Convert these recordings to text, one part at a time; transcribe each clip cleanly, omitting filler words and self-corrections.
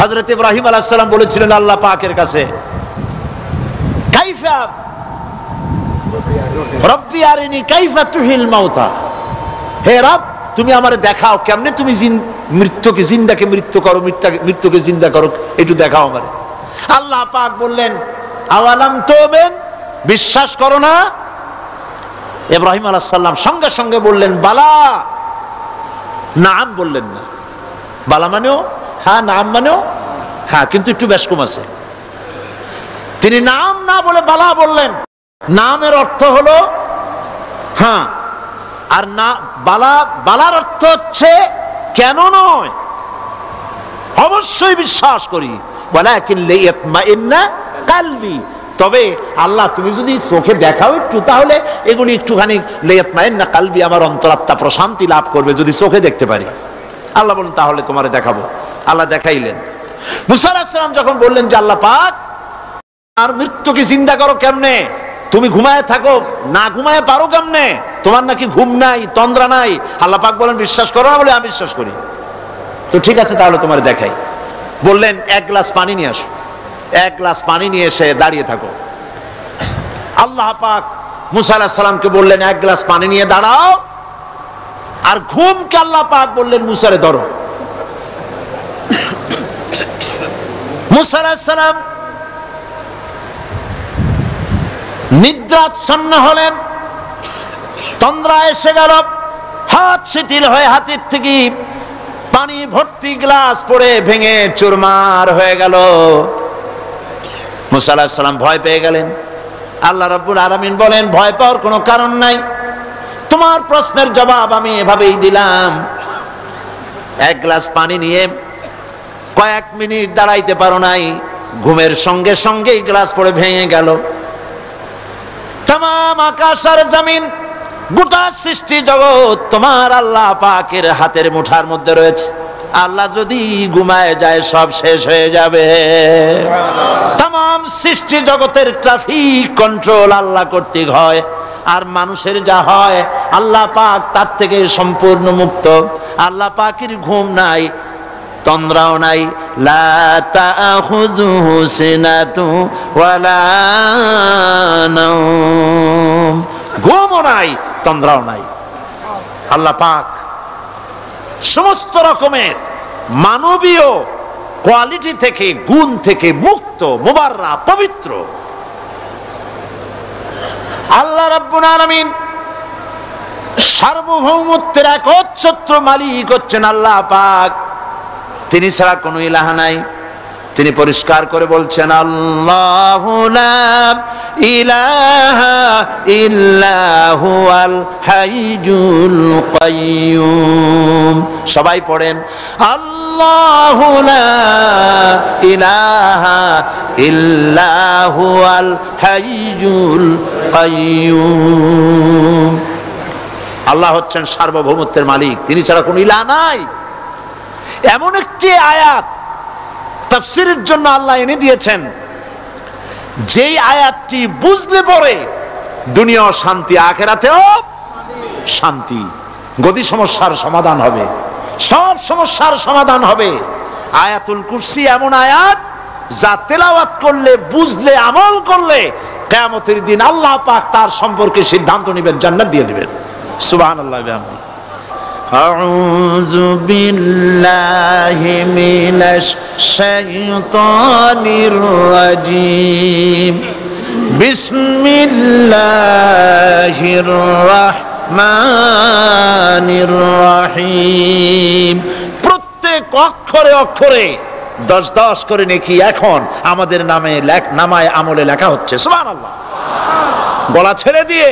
হযরত ইব্রাহিম আলাইহিস সালাম বলেছিলেন আল্লাহ পাকের কাছে, কাইফা রব্বি আরিনি কাইফা তুহিল মাউতা, হে রব তুমি আমারে দেখাও কেমনে তুমি মৃত্যুকে জিন্দাকে মৃত্যু করো, মৃত্যুকে জিন্দা করো, একটু দেখাও আমারে। আল্লাহ পাক বললেন আওয়ালাম তুমিন, বিশ্বাস করো না? ইব্রাহিম আলাইহিস সালাম সঙ্গে সঙ্গে বললেন বালা। নাম বললেন না, বালা মানেও হ্যাঁ, নাম মানেও হ্যাঁ, কিন্তু একটু বেশ কম আছে। তিনি নাম না বলে বালা বললেন। নামের অর্থ হলো হ্যাঁ, আর না বালা, বালার অর্থ হচ্ছে কেন নয়, অবশ্যই বিশ্বাস করি। ওয়ালাকিন লিয়াতমাইন্না কলবি, তবে আল্লাহ তুমি যদি চোখে দেখাও একটু, তাহলে এগুলি একটুখানি লিয়াতমাইন্না কলবি, আমার অন্তরাত্মা প্রশান্তি লাভ করবে যদি চোখে দেখতে পারি। আল্লাহ বলেন তাহলে তোমারে দেখাবো। আল্লাহ দেখাইলেন। মুসা আলাইহিস সালাম যখন বললেন যে আল্লাহ পাক আর মৃত্যুকে জিন্দা করো কেমনে, তুমি ঘুমায় থাকো, না ঘুমায় পারো কেমনে, তোমার নাকি ঘুম নাই, তন্দ্রা নাই। আল্লাহ পাক বলেন বিশ্বাস করো না? বলে আমি বিশ্বাস করি। তো ঠিক আছে তাহলে তোমার দেখাই। বললেন এক গ্লাস পানি নিয়ে আসো। এক গ্লাস পানি নিয়ে এসে দাঁড়িয়ে থাকো। আল্লাহ পাক মুসা আলাইহিস সালামকে বললেন এক গ্লাস পানি নিয়ে দাঁড়াও, আর ঘুমকে আল্লাহ পাক বললেন মুসারে ধরো। মুসা আলাইহিস সালাম নিদ্রাচ্ছন্ন হলেন, তন্দ্রা এসে গেল, হাত শিথিল হয়ে হাতের থেকে পানি ভর্তি গ্লাস পড়ে ভেঙে চুরমার হয়ে গেল। মুসা আলাইহিস সালাম ভয় পেয়ে গেলেন। আল্লাহ রাব্বুল আলামিন বলেন ভয় পাওয়ার কোনো কারণ নাই, তোমার প্রশ্নের জবাব আমি এভাবেই দিলাম। এক গ্লাস পানি নিয়ে কয়েক মিনিট দাঁড়াইতে পারো নাই, ঘুমের সঙ্গে সঙ্গেই গ্লাস পড়ে ভেঙে গেল। তামাম আকাশ আর জমিন, গোটা সৃষ্টি জগৎ তোমার আল্লাহ পাকের হাতের মুঠার মধ্যে রয়েছে। আল্লাহ যদি ঘুমায় যায় সব শেষ হয়ে যাবে। তামাম সৃষ্টি জগতের ট্রাফিক কন্ট্রোল আল্লাহ কর্তৃক হয়, আর মানুষের যা হয় আল্লাহ পাক তার থেকে সম্পূর্ণ মুক্ত। আল্লাহ পাকের ঘুম নাই, তন্দ্রাও নাই। লা তাখুযুহু সিনাতু ওয়ালা নাওম, ঘুমও নাই, তন্দ্রাও নাই। আল্লাহ পাক সমস্ত রকমের মানবীয় কোয়ালিটি থেকে, গুণ থেকে মুক্ত, মুবাররা, পবিত্র। আল্লাহ রাব্বুল আলামিন সার্বভৌমত্বের একচ্ছত্র মালিক হচ্ছেন আল্লাহ পাক, তিনি ছাড়া কোনো ইলাহা নাই। তিনি পরিষ্কার করে বলছেন আল্লাহু লা ইলাহা ইল্লা হুয়াল হাইয়ুল কাইয়্যুম। সবাই পড়েন আল্লাহু লা ইলাহা ইল্লা হুয়াল হাইয়ুল কাইয়্যুম। আল্লাহ হচ্ছেন সার্বভৌমত্বের মালিক, তিনি ছাড়া কোনো ইলাহ নাই। এমন একটি আয়াত তাফসীরের জন্য আল্লাহ এনে দিয়েছেন, যেই আয়াতটি বুঝলে পরে দুনিয়াও শান্তি, আখিরাতেও শান্তি। গদি সমস্যার সমাধান হবে, সব সমস্যার সমাধান হবে। আয়াতুল কুরসি এমন আয়াত যা তেলাওয়াত করলে, বুঝলে, আমল করলে কিয়ামতের দিন আল্লাহ পাক তার সম্পর্কে সিদ্ধান্ত নেবেন, জান্নাত দিয়ে দিবেন। সুবহানাল্লাহ ওয়া বিহামদিহি। আউযু বিল্লাহি মিনাশ শাইতানির রাজীম। বিসমিল্লাহির রাহমানির রাহিম। প্রত্যেক অক্ষরে অক্ষরে 10-10 করে নেকি এখন আমাদের নামায় আমলে লেখা হচ্ছে। সুবহানাল্লাহ। গলা ছেড়ে দিয়ে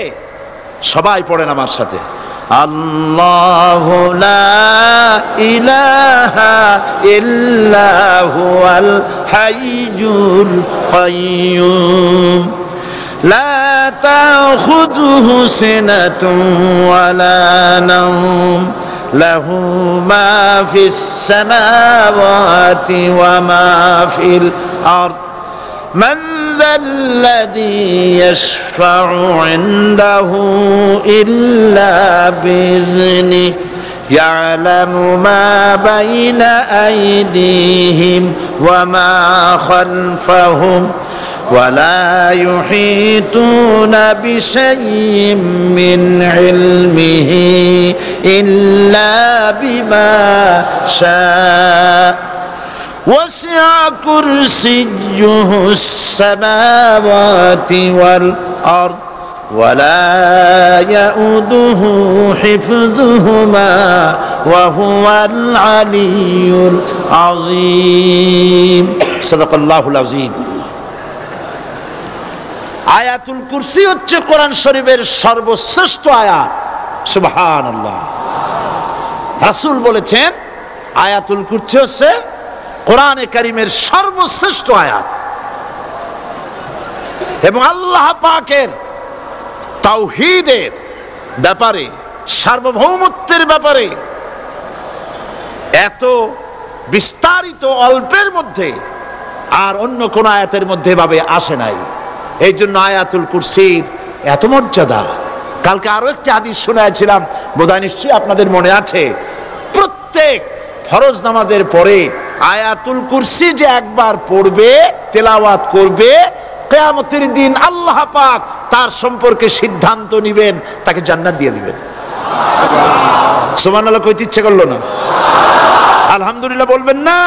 সবাই পড়েন আমার সাথে, আল্লাহু লা ইলাহা ইল্লা হুয়াল হাইয়ুল কাইয়্যুম লা তাখুযুহু সিনাতুন ওয়ালা নাওম লাহু মা ফিস সামাওয়াতি ওয়া মা ফিল আরদ من ذا الذي يشفع عنده إلا بإذنه ইয়ালামু মা বাইনা আইদিহিম ওয়া মা খালফাহুম ولا يحيطون بشيء من علمه إلا بما شاء وسع كرسيه السماوات والأرض ولا يؤوده حفظهما وهو العلي العظيم صدق الله العظيم আয়াতুল কুরসি হচ্ছে কোরআন শরীফের সর্বশ্রেষ্ঠ আয়াত। সুবহানাল্লাহ। রাসূল বলেছেন আয়াতুল কুরসি হচ্ছে কোরআনে কারীমের সর্বশ্রেষ্ঠ আয়াত এবং আল্লাহ পাকের তাওহীদের ব্যাপারে, সার্বভৌমত্বের ব্যাপারে এত বিস্তারিত অল্পের মধ্যে আর অন্য কোন আয়াতের মধ্যে ভাবে আসে নাই। এই জন্য আয়াতুল কুরসির এত মর্যাদা। কালকে আরো একটি হাদিস শোনাইছিলাম, বোধহয় নিশ্চয়ই আপনাদের মনে আছে, প্রত্যেক ফরজ নামাজের পরে আয়াতুল কুরসি যে একবার পড়বে, তেলাওয়াত করবে, কিয়ামতের দিন আল্লাহ পাক তার সম্পর্কে সিদ্ধান্ত নেবেন, তাকে জান্নাত দিয়ে দিবেন। সুবহানাল্লাহ কইতে ইচ্ছে করলো না? আলহামদুলিল্লাহ বলবেন না?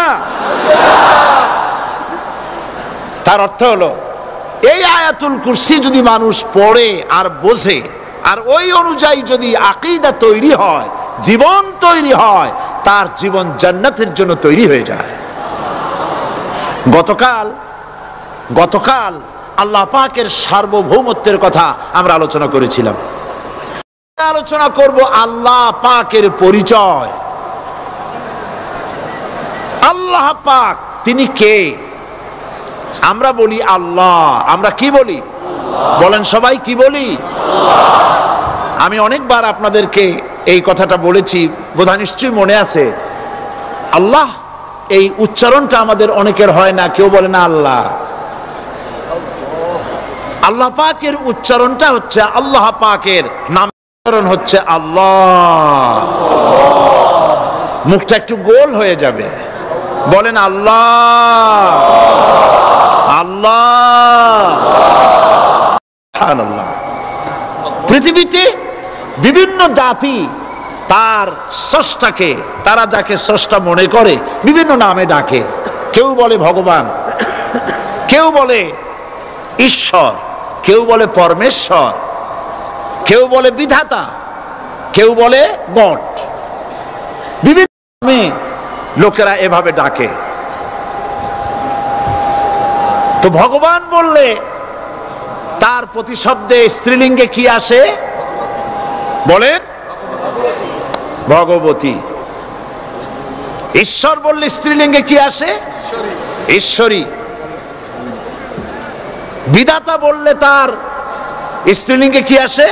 তার অর্থ হলো এই আয়াতুল কুরসি যদি মানুষ পড়ে আর বোঝে আর ওই অনুযায়ী যদি আকীদা তৈরি হয়, জীবন তৈরি হয়, তার জীবন জান্নাতের জন্য তৈরি হয়ে যায়। গতকাল আল্লাহ পাকের সার্বভৌমত্বের কথা আমরা আলোচনা করেছিলাম। আলোচনা করব আল্লাহ পাকের পরিচয়। আল্লাহ পাক তিনি কে? আমরা বলি আল্লাহ। আমরা কি বলি? বলেন সবাই, কি বলি? আমি অনেকবার আপনাদেরকে এই কথাটা বলেছি, বোধহয় নিশ্চয়ই মনে আছে। আল্লাহ এই উচ্চারণটা আমাদের অনেকের হয় না, কেউ বলে না আল্লাহ। আল্লাহ পাকের উচ্চারণটা হচ্ছে, আল্লাহ পাকের নাম উচ্চারণ হচ্ছে আল্লাহ। মুখটা একটু গোল হয়ে যাবে, বলেন আল্লাহ আল্লাহ। সুবহানাল্লাহ। পৃথিবীতে বিভিন্ন জাতি তার স্রষ্টাকে, তারা যাকে স্রষ্টা মনে করে, বিভিন্ন নামে ডাকে। কেউ বলে ভগবান, কেউ বলে ঈশ্বর, কেউ বলে পরমেশ্বর, কেউ বলে বিধাতা, কেউ বলে গড। বিভিন্ন নামে লোকেরা এভাবে ডাকে। তো ভগবান বললে তার প্রতিশব্দে স্ত্রীলিঙ্গে কি আসে? বলেন ভগবতী। ঈশ্বর বললে স্ত্রীলিঙ্গে কি আসে? ঈশ্বরী। বিধাতা বললে তার স্ত্রীলিঙ্গে কি আসে?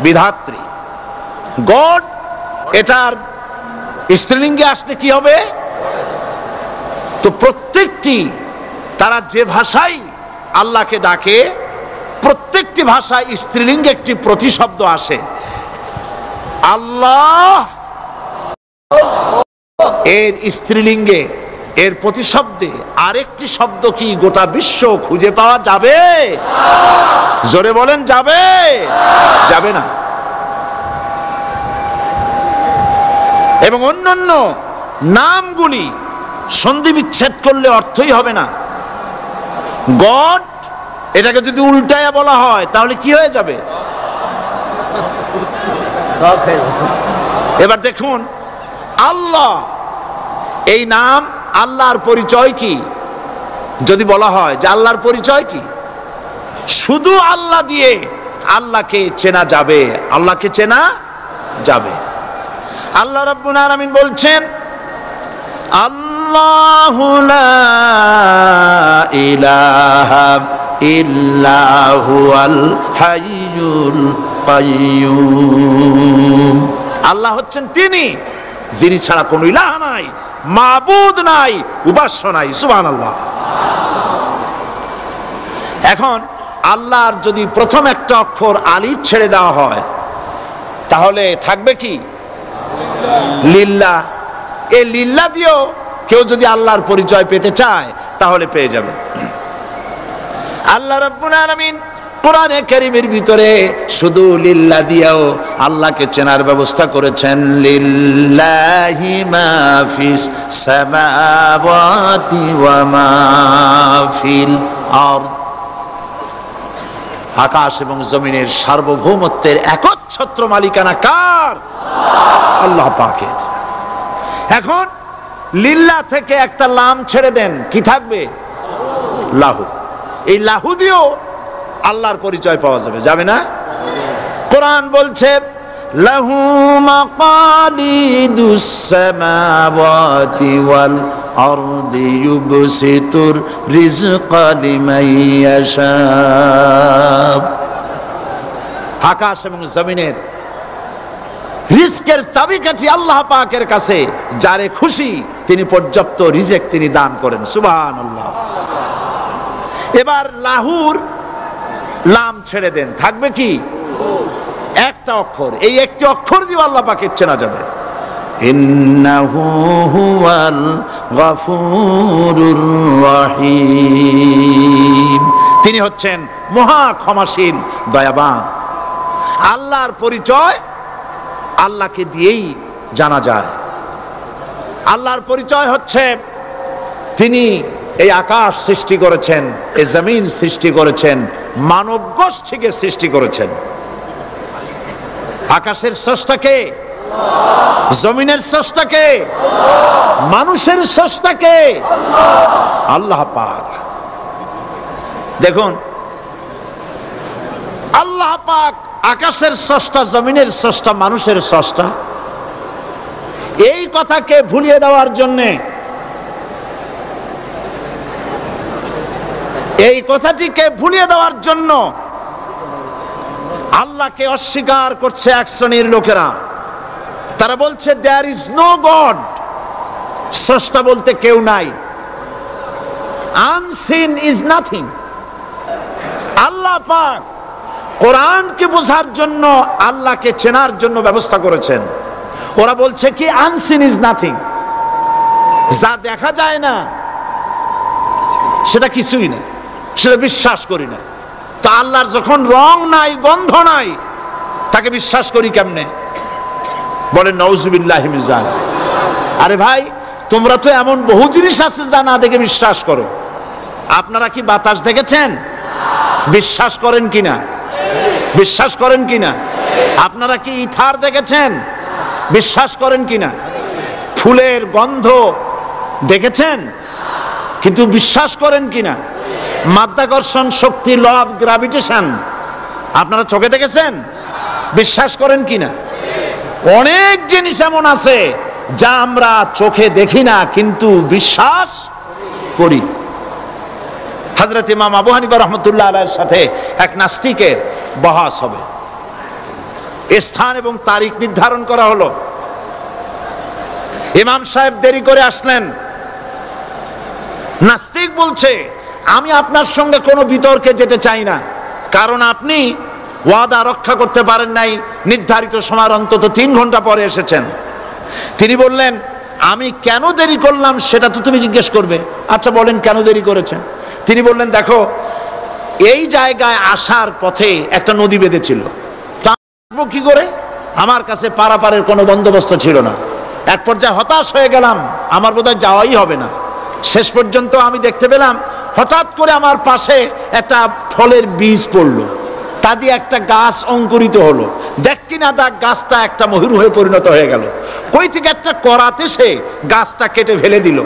বিধাত্রী। গড, এটার স্ত্রীলিঙ্গে আসলে কি হবে? তো প্রত্যেকটি, তারা যে ভাষায় আল্লাহকে ডাকে, প্রত্যেকটি ভাষায় স্ত্রীলিঙ্গে একটি প্রতিশব্দ আসে। আল্লাহ এর স্ত্রীলিঙ্গে, এর প্রতিশব্দে আরেকটি শব্দ কি গোটা বিশ্ব খুঁজে পাওয়া যাবে? জোরে বলেন, যাবে? যাবে না। এবং অন্যান্য নামগুলি সন্ধি বিচ্ছেদ করলে অর্থই হবে না। গড, এটাকে যদি উল্টায়া বলা হয় তাহলে কি হয়ে যাবে? এবার দেখুন, আল্লাহ এই নাম, আল্লাহর পরিচয় কি? যদি বলা হয় যে আল্লাহর পরিচয় কি, শুধু আল্লাহ দিয়ে আল্লাহকে চেনা যাবে, আল্লাহকে চেনা যাবে। আল্লাহ রাব্বুল আলামিন বলছেন, আল্লাহু লা ইলাহা ইল্লা হুয়াল হাইয়ুল কাইয়্যুম। আল্লাহ হচ্ছেন তিনি যিনি ছাড়া কোনো ইলাহ নাই, মাবুদ নাই, উপাস্য নাই। সুবহানাল্লাহ। এখন আল্লাহর যদি প্রথম একটা অক্ষর আলিফ ছেড়ে দেওয়া হয় তাহলে থাকবে কি? লিল্লাহ। এই লিল্লাহ দিয়েও কেউ যদি আল্লাহর পরিচয় পেতে চায় তাহলে পেয়ে যাবে। আল্লাহ রাব্বুল আলামিন কোরআনে কারীমের ভিতরে শুধু লিল্লাহ দিয়েও আল্লাহকে চেনার ব্যবস্থা করেছেন। লিল্লাহি মা ফিস সামাওয়াতি ওয়া মা ফিল আরদ। আকাশ এবং জমিনের সার্বভৌমত্বের একচ্ছত্র মালিকানা কার? আল্লাহ পাকের। এখন লিল্লাহ থেকে একটা লাম ছেড়ে দেন, কি থাকবে? লাহু। এই লাহু দিয়েও আল্লাহর পরিচয় পাওয়া যাবে, যাবে না? কোরআন বলছে লাহু মাকালিদুস সামাওয়াতি ওয়াল আরদি ইউবসিতুর রিজকা লিমান ইয়াশা। আকাশ এবং জমিনের রিজকের চাবিকাঠি আল্লাহ পাকের কাছে, যারে খুশি তিনি পর্যাপ্ত রিজক তিনি দান করেন। সুবহানাল্লাহ। এবার লাহুর লাম ছেড়ে দেন, থাকবে কি? একটা অক্ষর। এই একটি অক্ষর দিয়ে আল্লাহ পাকের চেনা যাবে। ইন্নাহু হুয়াল গফুরুর রহিম। তিনি হচ্ছেন মহা ক্ষমাশীল, দয়াবান। আল্লাহর পরিচয় আল্লাহকে দিয়েই জানা যায়। আল্লাহর পরিচয় হচ্ছে তিনি এই আকাশ সৃষ্টি করেছেন, এই জমিন সৃষ্টি করেছেন, মানব গোষ্ঠীকে সৃষ্টি করেছেন। আকাশের স্রষ্টাকে, জমিনের স্রষ্টাকে, মানুষের স্রষ্টাকে আল্লাহ পাক। দেখুন, আল্লাহ পাক আকাশের স্রষ্টা, জমিনের স্রষ্টা, মানুষের স্রষ্টা। এই কথাকে ভুলিয়ে দেওয়ার জন্যে, এই কথাটিকে ভুলিয়ে দেওয়ার জন্য আল্লাহকে অস্বীকার করছে এক শ্রেণীর লোকেরা। তারা বলছে দেয়ার ইজ নো গড, স্রষ্টা বলতে কেউ নাই, আনসিন ইজ নাথিং। আল্লাহ পাক কোরআনকে বোঝার জন্য, আল্লাহকে চেনার জন্য ব্যবস্থা করেছেন। ওরা বলছে কি আনসিন ইজ নাথিং, যা দেখা যায় না সেটা কিছুই না, সেটা বিশ্বাস করি না। তা আল্লাহর যখন রং নাই, গন্ধ নাই, তাকে বিশ্বাস করি কেমনে? বলেন নাউজুবিল্লাহি মিন যালিক। আরে ভাই, তোমরা তো এমন বহু জিনিস আছে যা না দেখে বিশ্বাস করো। আপনারা কি বাতাস দেখেছেন? বিশ্বাস করেন কিনা? বিশ্বাস করেন কিনা? আপনারা কি ইথার দেখেছেন? বিশ্বাস করেন কিনা? ফুলের গন্ধ দেখেছেন, কিন্তু বিশ্বাস করেন কিনা? মাধ্যাকর্ষণ শক্তি, ল অফ গ্রাভিটেশন আপনারা চোখে দেখেছেন? বিশ্বাস করেন কিনা? অনেক জিনিস এমন আছে যা আমরা চোখে দেখি না কিন্তু বিশ্বাস করি। হযরত ইমাম আবু হানিফা রাহমাতুল্লাহ আলাইহির সাথে এক নাস্তিকের বহস হবে। স্থান এবং তারিখ নির্ধারণ করা হলো। ইমাম সাহেব দেরি করে আসলেন। নাস্তিক বলছে, আমি আপনার সঙ্গে কোনো বিতর্কে যেতে চাই না, কারণ আপনি ওয়াদা রক্ষা করতে পারেন নাই, নির্ধারিত সময়ের অন্তত 3 ঘন্টা পরে এসেছেন। তিনি বললেন, আমি কেন দেরি করলাম সেটা তো তুমি জিজ্ঞেস করবে। আচ্ছা বলেন কেন দেরি করেছেন? তিনি বললেন, দেখো, এই জায়গায় আসার পথে একটা নদী বেঁধেছিল, তা আসবো কি করে? আমার কাছে পারাপারের কোনো বন্দোবস্ত ছিল না। এক পর্যায়ে হতাশ হয়ে গেলাম, আমার বোধহয় যাওয়াই হবে না। শেষ পর্যন্ত আমি দেখতে পেলাম হঠাৎ করে আমার পাশে একটা ফলের বীজ পড়লো, তা দিয়ে একটা গাছ অঙ্কুরিত হলো। দেখি না দেখ গাছটা একটা ময়ূর হয়ে পরিণত হয়ে গেল। কই থেকে একটা করাতে সে গাছটা কেটে ফেলে দিল।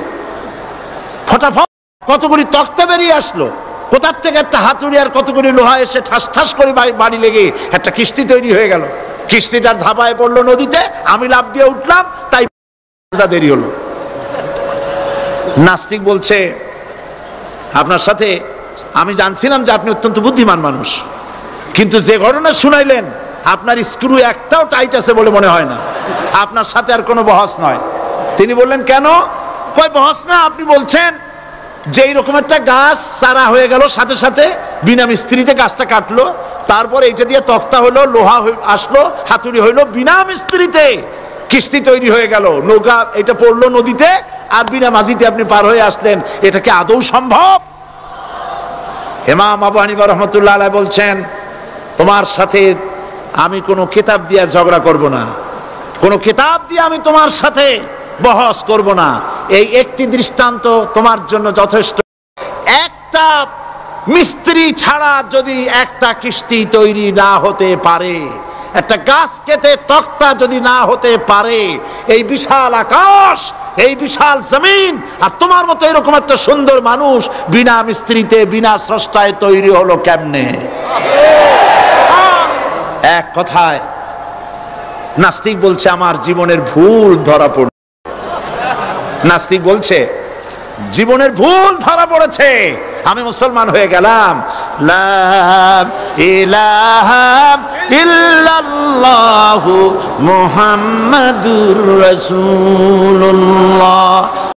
ফটাফট কতগুলি তক্তা বেরিয়ে আসলো, কোথার থেকে একটা হাতুড়ি আর কতগুলি লোহা এসে ঠাস ঠাস করে বাড়ি লেগে একটা কিস্তি তৈরি হয়ে গেল। কিস্তিটার ধাপায় পড়লো নদীতে, আমি লাফ দিয়ে উঠলাম, তাই দেরি হলো। নাস্তিক বলছে, আপনার সাথে আমি জানছিলাম যে আপনি অত্যন্ত বুদ্ধিমান মানুষ, কিন্তু যে ঘটনা শুনাইলেন আপনার স্ক্রু একটাও টাইট আছে বলে মনে হয় না, আপনার সাথে আর কোনো বহস নয়। তিনি বললেন, কেন? কই বহস না, আপনি বলছেন যে এইরকম একটা গাছ চারা হয়ে গেল, সাথে সাথে বিনা মিস্ত্রিতে গাছটা কাটলো, তারপর এইটা দিয়ে তক্তা হলো, লোহা আসলো, হাতুড়ি হইলো বিনা মিস্ত্রিতে। কিস্তি তৈরি হয়ে গেল, নৌকা এটা পড়লো নদীতে, আর বিনা মাঝিতে আপনি পার হয়ে আসলেন, এটা কি আদৌ সম্ভব? ইমাম আবু হানিফা রাহমাতুল্লাহ আলাইহি বলছেন, তোমার সাথে আমি কোনো কিতাব দিয়ে ঝগড়া করব না, কোনো কিতাব দিয়ে আমি তোমার সাথে বহস করব না, এই একটি দৃষ্টান্ত তোমার জন্য যথেষ্ট। একটা মিস্ত্রি ছাড়া যদি একটা কিস্তি তৈরি না হতে পারে, একটা গাছ কেটে তক্তা যদি না হতে পারে, এই বিশাল আকাশ, এই বিশাল জমিন, আর তোমার মতো এরকম একটা সুন্দর মানুষ বিনা মিস্ত্রিতে বিনা স্রষ্টায় তৈরি হলো কেমনে? এক কথায় নাস্তিক বলছে আমার জীবনের ভুল ধরা পড়ল। নাস্তিক বলছে জীবনের ভুল ধরা পড়েছে, আমি মুসলমান হয়ে গেলাম। লা ইলাহা ইল্লাল্লাহু মুহাম্মাদুর রাসূলুল্লাহ।